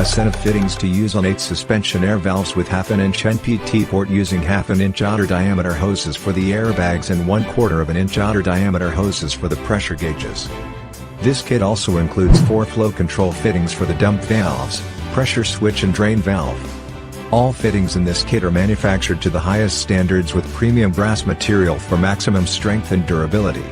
A set of fittings to use on 8 suspension air valves with half an inch NPT port using half an inch outer diameter hoses for the airbags and 1/4 of an inch outer diameter hoses for the pressure gauges. This kit also includes 4 flow control fittings for the dump valves, pressure switch and drain valve. All fittings in this kit are manufactured to the highest standards with premium brass material for maximum strength and durability.